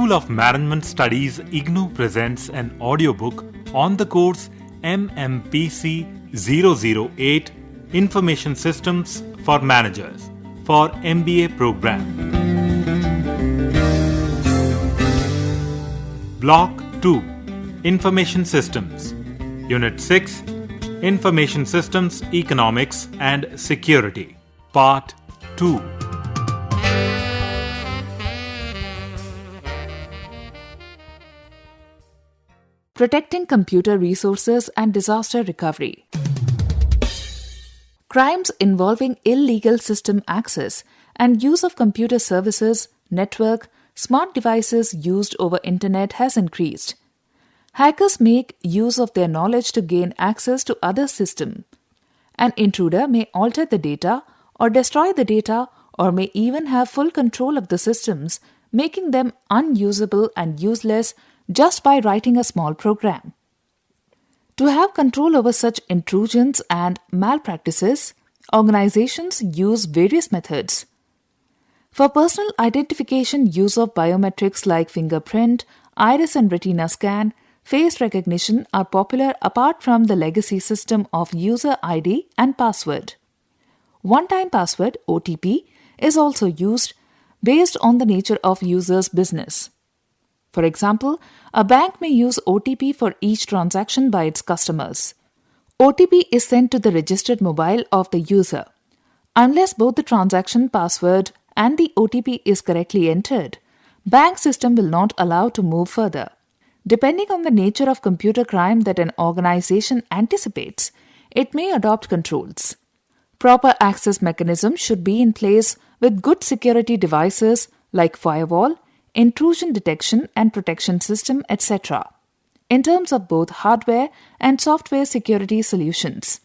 School of Management Studies IGNOU presents an audiobook on the course Mmpc 008 Information Systems for Managers for MBA program. Block 2 Information Systems Unit 6 Information Systems Economics and Security Part 2. Protecting computer resources and disaster recovery. Crimes involving illegal system access and use of computer services, network, smart devices used over internet has increased. Hackers make use of their knowledge to gain access to other systems. An intruder may alter the data or destroy the data or may even have full control of the systems, making them unusable and useless just by writing a small program. To have control over such intrusions and malpractices, organizations use various methods. For personal identification, use of biometrics like fingerprint, iris and retina scan, face recognition are popular apart from the legacy system of user ID and password. One-time password (OTP) is also used based on the nature of user's business. For example, a bank may use OTP for each transaction by its customers. OTP is sent to the registered mobile of the user. Unless both the transaction password and the OTP is correctly entered, bank system will not allow to move further. Depending on the nature of computer crime that an organization anticipates, it may adopt controls. Proper access mechanisms should be in place with good security devices like firewall, intrusion detection and protection system, etc. in terms of both hardware and software security solutions.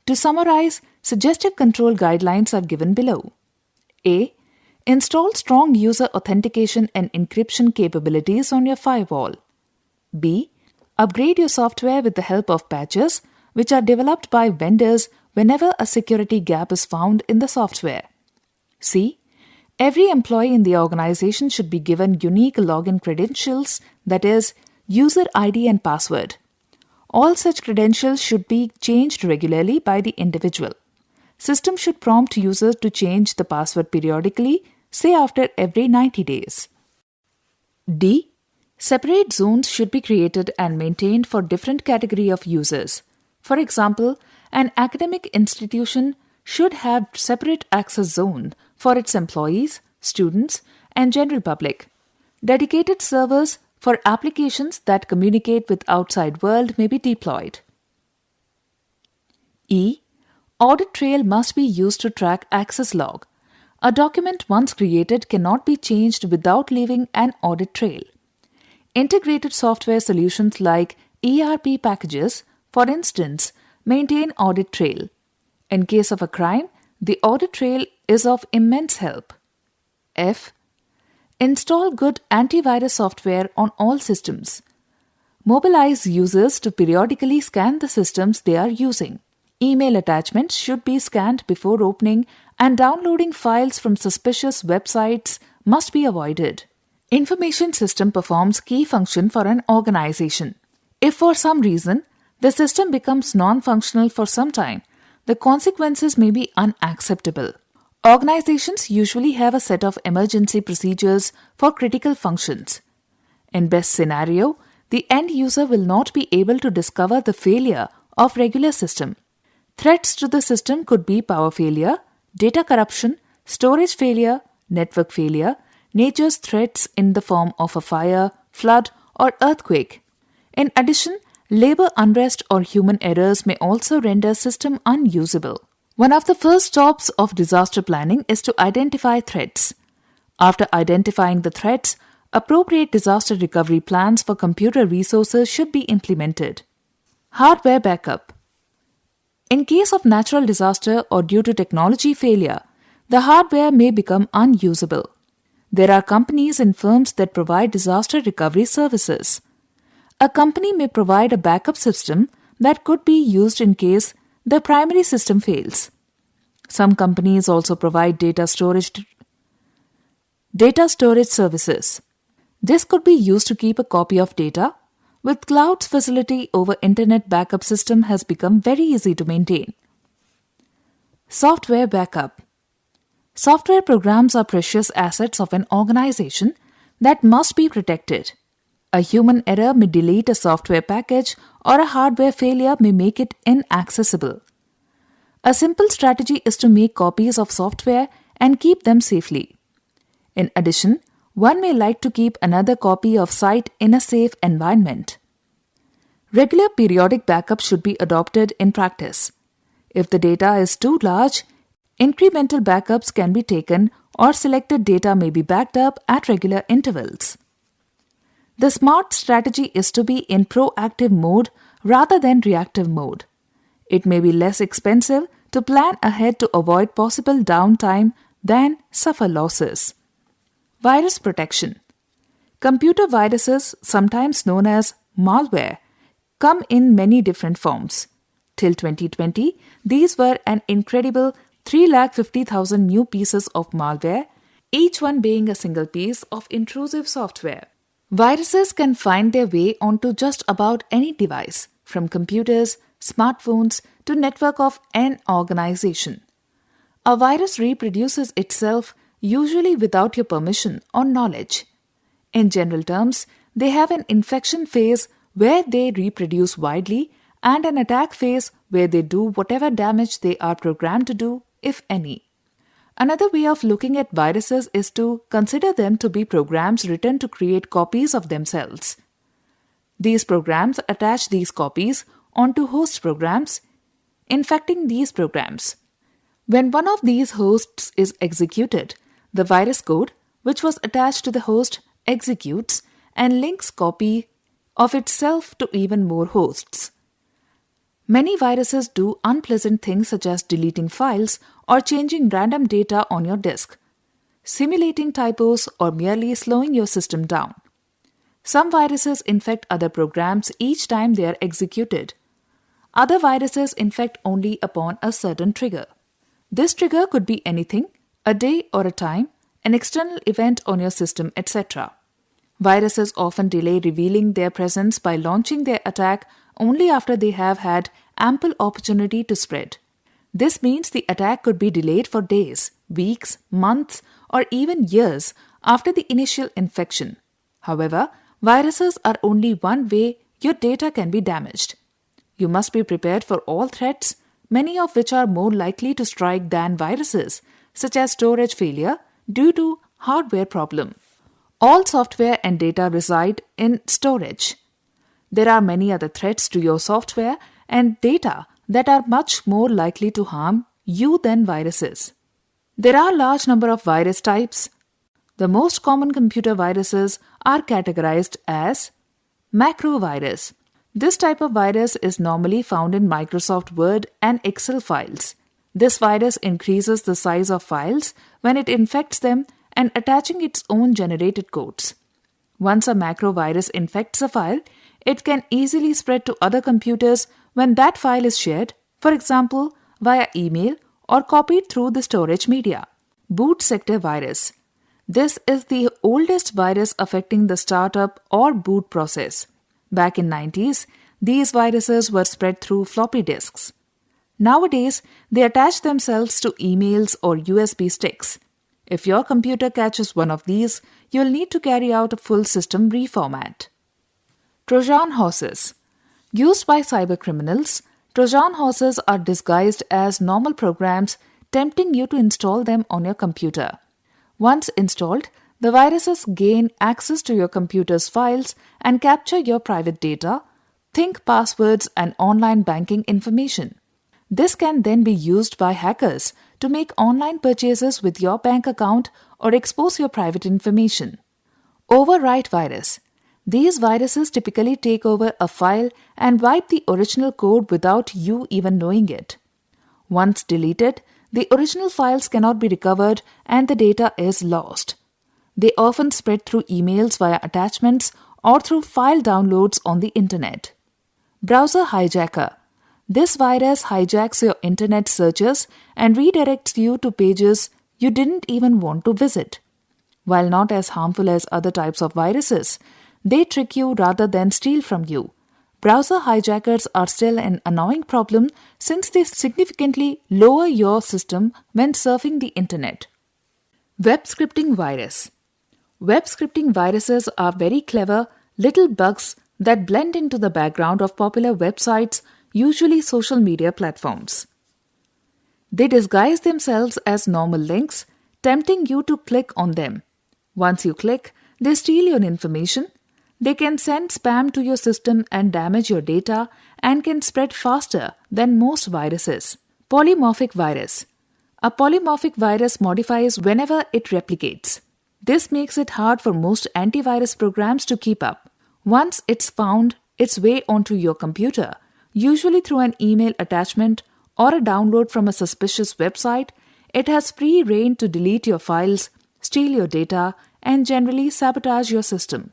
To summarize, suggestive control guidelines are given below. A. Install strong user authentication and encryption capabilities on your firewall. B. Upgrade your software with the help of patches, which are developed by vendors whenever a security gap is found in the software. C. Every employee in the organization should be given unique login credentials, that is, user ID and password. All such credentials should be changed regularly by the individual. System should prompt users to change the password periodically, say after every 90 days. D. Separate zones should be created and maintained for different category of users. For example, an academic institution should have separate access zone for its employees, students, and general public. Dedicated servers for applications that communicate with outside world may be deployed. E. Audit trail must be used to track access log. A document once created cannot be changed without leaving an audit trail. Integrated software solutions like ERP packages, for instance, maintain audit trail. In case of a crime, the audit trail is of immense help. F. Install good antivirus software on all systems. Mobilize users to periodically scan the systems they are using. Email attachments should be scanned before opening, and downloading files from suspicious websites must be avoided. Information system performs key function for an organization. If for some reason the system becomes non-functional for some time, the consequences may be unacceptable. Organizations usually have a set of emergency procedures for critical functions. In best scenario, the end user will not be able to discover the failure of regular system. Threats to the system could be power failure, data corruption, storage failure, network failure, nature's threats in the form of a fire, flood, or earthquake. In addition, labor unrest or human errors may also render system unusable. One of the first steps of disaster planning is to identify threats. After identifying the threats, appropriate disaster recovery plans for computer resources should be implemented. Hardware backup. In case of natural disaster or due to technology failure, the hardware may become unusable. There are companies and firms that provide disaster recovery services. A company may provide a backup system that could be used in case the primary system fails. Some companies also provide data storage services. This could be used to keep a copy of data. With cloud's facility over internet backup system has become very easy to maintain. Software backup. Software programs are precious assets of an organization that must be protected. A human error may delete a software package or a hardware failure may make it inaccessible. A simple strategy is to make copies of software and keep them safely. In addition, one may like to keep another copy of site in a safe environment. Regular periodic backup should be adopted in practice. If the data is too large, incremental backups can be taken or selected data may be backed up at regular intervals. The smart strategy is to be in proactive mode rather than reactive mode. It may be less expensive to plan ahead to avoid possible downtime than suffer losses. Virus protection. Computer viruses, sometimes known as malware, come in many different forms. Till 2020, these were an incredible 350,000 new pieces of malware, each one being a single piece of intrusive software. Viruses can find their way onto just about any device, from computers, smartphones, to network of an organization. A virus reproduces itself usually without your permission or knowledge. In general terms, they have an infection phase where they reproduce widely and an attack phase where they do whatever damage they are programmed to do, if any. Another way of looking at viruses is to consider them to be programs written to create copies of themselves. These programs attach these copies onto host programs, infecting these programs. When one of these hosts is executed, the virus code, which was attached to the host, executes and links copy of itself to even more hosts. Many viruses do unpleasant things such as deleting files or changing random data on your disk, simulating typos, or merely slowing your system down. Some viruses infect other programs each time they are executed. Other viruses infect only upon a certain trigger. This trigger could be anything, a day or a time, an external event on your system, etc. Viruses often delay revealing their presence by launching their attack only after they have had ample opportunity to spread. This means the attack could be delayed for days, weeks, months, or even years after the initial infection. However, viruses are only one way your data can be damaged. You must be prepared for all threats, many of which are more likely to strike than viruses, such as storage failure due to hardware problem. All software and data reside in storage. There are many other threats to your software and data that are much more likely to harm you than viruses. There are a large number of virus types. The most common computer viruses are categorized as macrovirus. This type of virus is normally found in Microsoft Word and Excel files. This virus increases the size of files when it infects them and attaching its own generated codes. Once a macrovirus infects a file, it can easily spread to other computers when that file is shared, for example, via email or copied through the storage media. Boot sector virus. This is the oldest virus affecting the startup or boot process. Back in 90s, these viruses were spread through floppy disks. Nowadays, they attach themselves to emails or USB sticks. If your computer catches one of these, you'll need to carry out a full system reformat. Trojan horses. Used by cybercriminals, Trojan horses are disguised as normal programs, tempting you to install them on your computer. Once installed, the viruses gain access to your computer's files and capture your private data, think passwords, and online banking information. This can then be used by hackers to make online purchases with your bank account or expose your private information. Overwrite virus. These viruses typically take over a file and wipe the original code without you even knowing it. Once deleted, the original files cannot be recovered and the data is lost. They often spread through emails via attachments or through file downloads on the internet. Browser hijacker. This virus hijacks your internet searches and redirects you to pages you didn't even want to visit. While not as harmful as other types of viruses, they trick you rather than steal from you. Browser hijackers are still an annoying problem since they significantly lower your system when surfing the internet. Web scripting virus. Web scripting viruses are very clever little bugs that blend into the background of popular websites, usually social media platforms. They disguise themselves as normal links, tempting you to click on them. Once you click, they steal your information. They can send spam to your system and damage your data and can spread faster than most viruses. Polymorphic virus. A polymorphic virus modifies whenever it replicates. This makes it hard for most antivirus programs to keep up. Once it's found its way onto your computer, usually through an email attachment or a download from a suspicious website, it has free rein to delete your files, steal your data, and generally sabotage your system.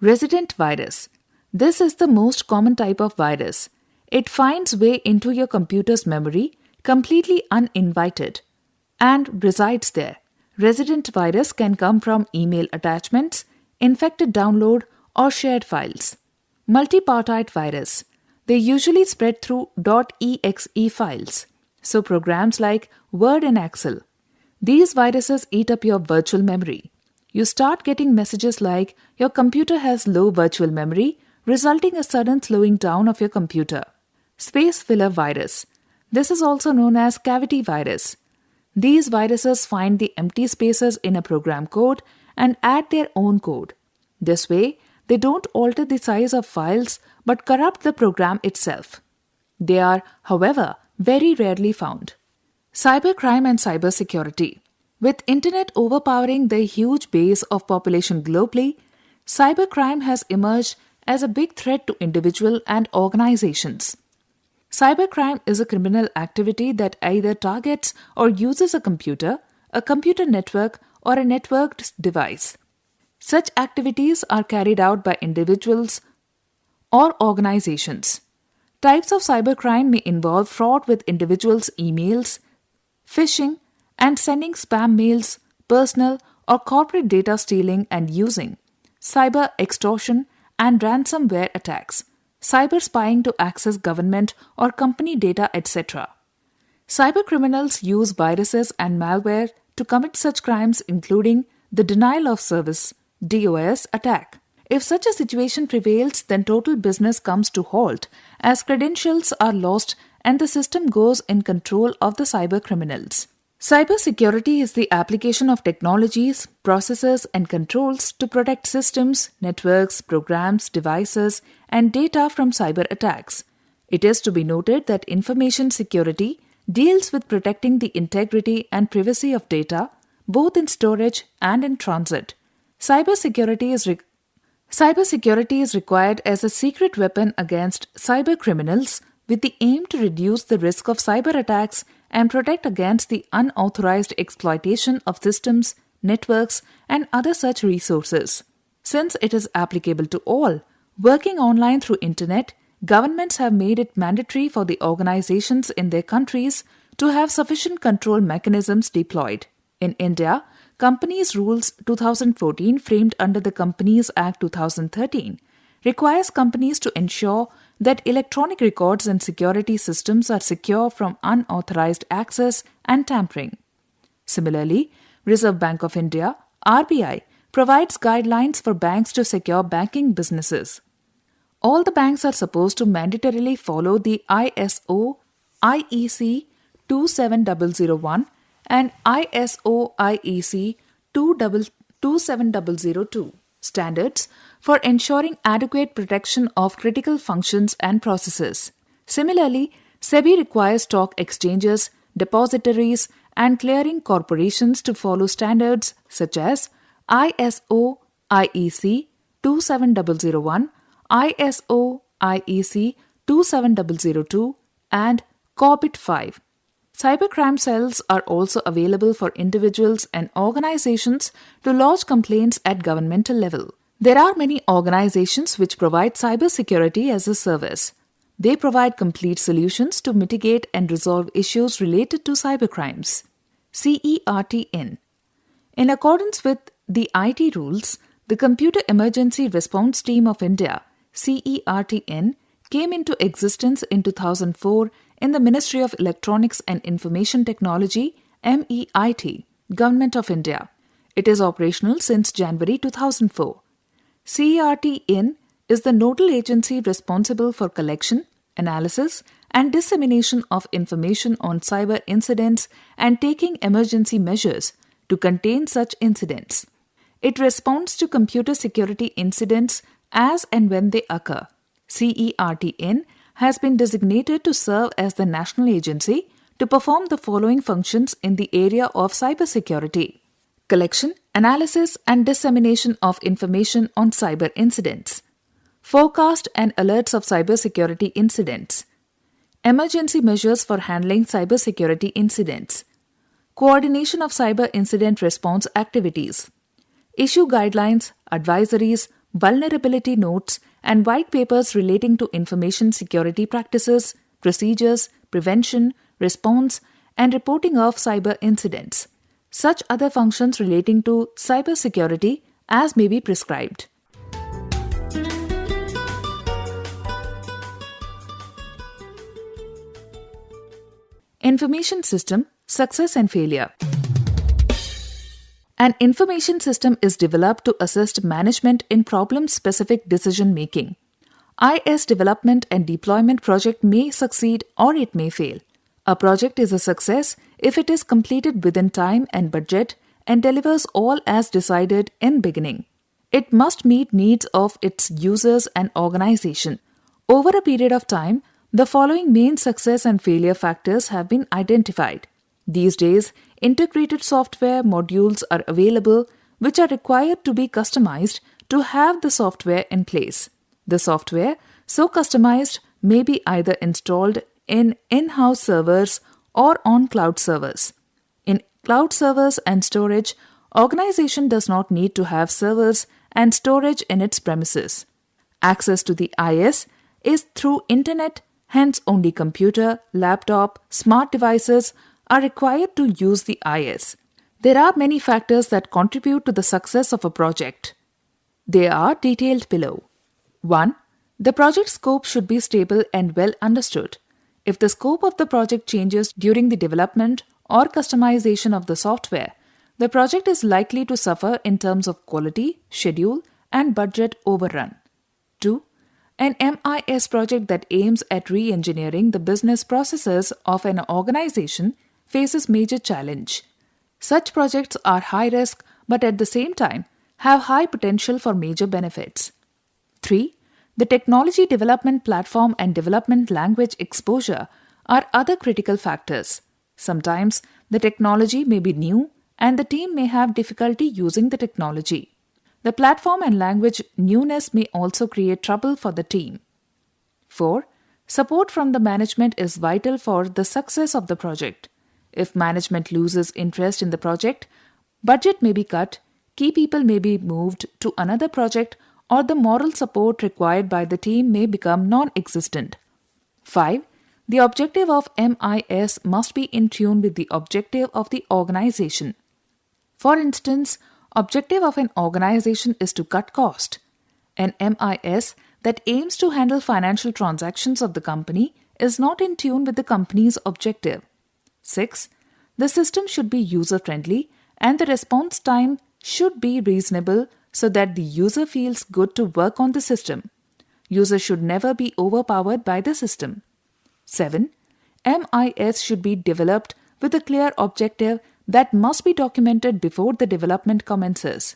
Resident virus. This is the most common type of virus. It finds way into your computer's memory completely uninvited and resides there. Resident virus can come from email attachments, infected download, or shared files. Multipartite virus. They usually spread through .exe files, so programs like Word and Excel. These viruses eat up your virtual memory. You start getting messages like your computer has low virtual memory, resulting in a sudden slowing down of your computer. Space filler virus. This is also known as cavity virus. These viruses find the empty spaces in a program code and add their own code. This way, they don't alter the size of files but corrupt the program itself. They are, however, very rarely found. Cybercrime and cybersecurity. With internet overpowering the huge base of population globally, cybercrime has emerged as a big threat to individuals and organizations. Cybercrime is a criminal activity that either targets or uses a computer network, or a networked device. Such activities are carried out by individuals or organizations. Types of cybercrime may involve fraud with individuals' emails, phishing, and sending spam mails, personal or corporate data stealing and using, cyber extortion and ransomware attacks, cyber spying to access government or company data, etc. Cybercriminals use viruses and malware to commit such crimes, including the denial of service (DOS) attack. If such a situation prevails, then total business comes to halt as credentials are lost and the system goes in control of the cybercriminals. Cybersecurity is the application of technologies, processes, and controls to protect systems, networks, programs, devices, and data from cyber attacks. It is to be noted that information security deals with protecting the integrity and privacy of data, both in storage and in transit. Cybersecurity is required as a secret weapon against cybercriminals with the aim to reduce the risk of cyber attacks and protect against the unauthorized exploitation of systems, networks, and other such resources. Since it is applicable to all, working online through internet, governments have made it mandatory for the organizations in their countries to have sufficient control mechanisms deployed. In India, Companies Rules 2014, framed under the Companies Act 2013, requires companies to ensure that electronic records and security systems are secure from unauthorized access and tampering. Similarly, Reserve Bank of India, RBI, provides guidelines for banks to secure banking businesses. All the banks are supposed to mandatorily follow the ISO IEC 27001 and ISO IEC 27002 standards for ensuring adequate protection of critical functions and processes. Similarly, SEBI requires stock exchanges, depositories, and clearing corporations to follow standards such as ISO IEC 27001, ISO IEC 27002, and COBIT 5. Cybercrime cells are also available for individuals and organizations to lodge complaints at governmental level. There are many organizations which provide cybersecurity as a service. They provide complete solutions to mitigate and resolve issues related to cybercrimes. CERT-In. In accordance with the IT rules, the Computer Emergency Response Team of India, CERTN, came into existence in 2004 in the Ministry of Electronics and Information Technology, MEIT, Government of India. It is operational since January 2004. CERTN is the nodal agency responsible for collection, analysis, and dissemination of information on cyber incidents and taking emergency measures to contain such incidents. It responds to computer security incidents as and when they occur. CERTN has been designated to serve as the national agency to perform the following functions in the area of cybersecurity: collection, analysis, and dissemination of information on cyber incidents, forecast and alerts of cybersecurity incidents, emergency measures for handling cybersecurity incidents, coordination of cyber incident response activities, issue guidelines, advisories, vulnerability notes, and white papers relating to information security practices, procedures, prevention, response, and reporting of cyber incidents. Such other functions relating to cybersecurity as may be prescribed. Information System, Success and Failure. An information system is developed to assist management in problem-specific decision-making. IS development and deployment project may succeed or it may fail. A project is a success if it is completed within time and budget and delivers all as decided in beginning. It must meet needs of its users and organization. Over a period of time, the following main success and failure factors have been identified. These days, integrated software modules are available which are required to be customized to have the software in place. The software, so customized, may be either installed in in-house servers or on cloud servers. In cloud servers and storage, organization does not need to have servers and storage in its premises. Access to the IS is through internet, hence only computer, laptop, smart devices are required to use the IS. There are many factors that contribute to the success of a project. They are detailed below. 1. The project scope should be stable and well understood. If the scope of the project changes during the development or customization of the software, the project is likely to suffer in terms of quality, schedule, and budget overrun. 2. An MIS project that aims at re-engineering the business processes of an organization faces major challenge. Such projects are high risk but at the same time have high potential for major benefits. 3. The technology development platform and development language exposure are other critical factors. Sometimes the technology may be new and the team may have difficulty using the technology. The platform and language newness may also create trouble for the team. 4. Support from the management is vital for the success of the project. If management loses interest in the project, budget may be cut, key people may be moved to another project, or the moral support required by the team may become non-existent. 5. The objective of MIS must be in tune with the objective of the organization. For instance, objective of an organization is to cut cost. An MIS that aims to handle financial transactions of the company is not in tune with the company's objective. 6. The system should be user-friendly and the response time should be reasonable so that the user feels good to work on the system. User should never be overpowered by the system. 7. MIS should be developed with a clear objective that must be documented before the development commences.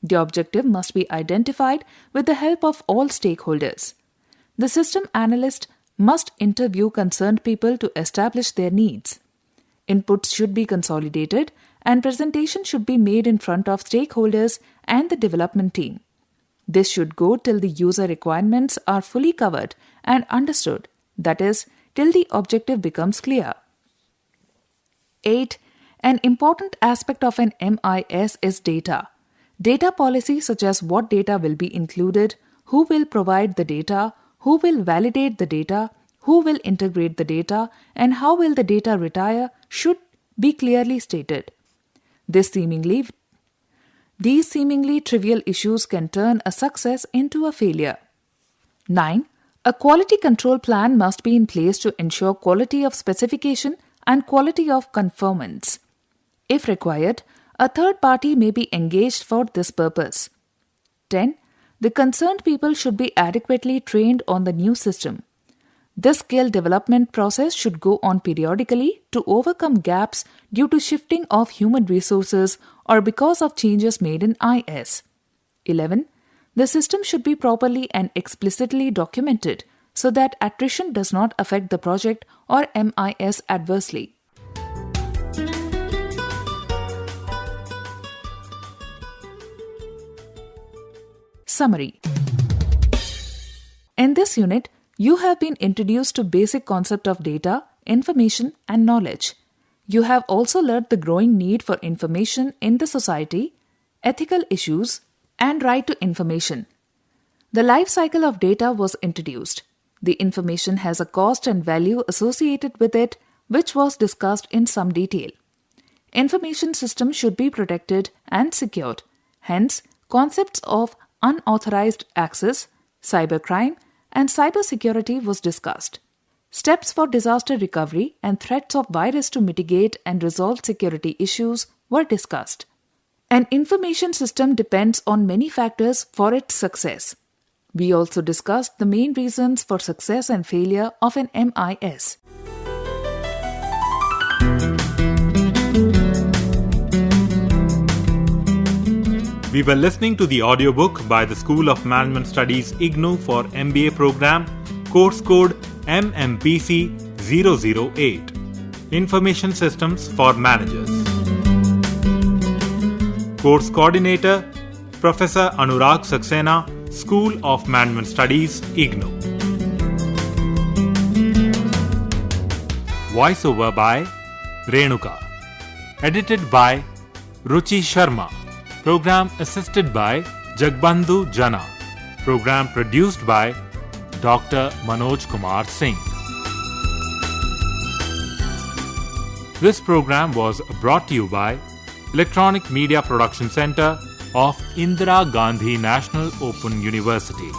The objective must be identified with the help of all stakeholders. The system analyst must interview concerned people to establish their needs. Inputs should be consolidated and presentation should be made in front of stakeholders and the development team. This should go till the user requirements are fully covered and understood, that is, till the objective becomes clear. 8. An important aspect of an MIS is data. Data policy such as what data will be included, who will provide the data, who will validate the data, who will integrate the data, and how will the data retire should be clearly stated. This These seemingly trivial issues can turn a success into a failure. 9. A quality control plan must be in place to ensure quality of specification and quality of conformance. If required, a third party may be engaged for this purpose. 10. The concerned people should be adequately trained on the new system. This skill development process should go on periodically to overcome gaps due to shifting of human resources or because of changes made in IS. 11. The system should be properly and explicitly documented so that attrition does not affect the project or MIS adversely. Summary. In this unit, you have been introduced to basic concept of data, information, and knowledge. You have also learned the growing need for information in the society, ethical issues, and right to information. The life cycle of data was introduced. The information has a cost and value associated with it, which was discussed in some detail. Information systems should be protected and secured. Hence, concepts of unauthorized access, cybercrime, and cybersecurity was discussed. Steps for disaster recovery and threats of virus to mitigate and resolve security issues were discussed. An information system depends on many factors for its success. We also discussed the main reasons for success and failure of an MIS. We were listening to the audiobook by the School of Management Studies IGNOU for MBA program, course code Mmpc 008, Information Systems for Managers. Course Coordinator, Professor Anurag Saxena, School of Management Studies IGNOU. Voiceover by Renuka. Edited by Ruchi Sharma. Program assisted by Jagbandhu Jana. Program produced by Dr. Manoj Kumar Singh. This program was brought to you by Electronic Media Production Center of Indira Gandhi National Open University.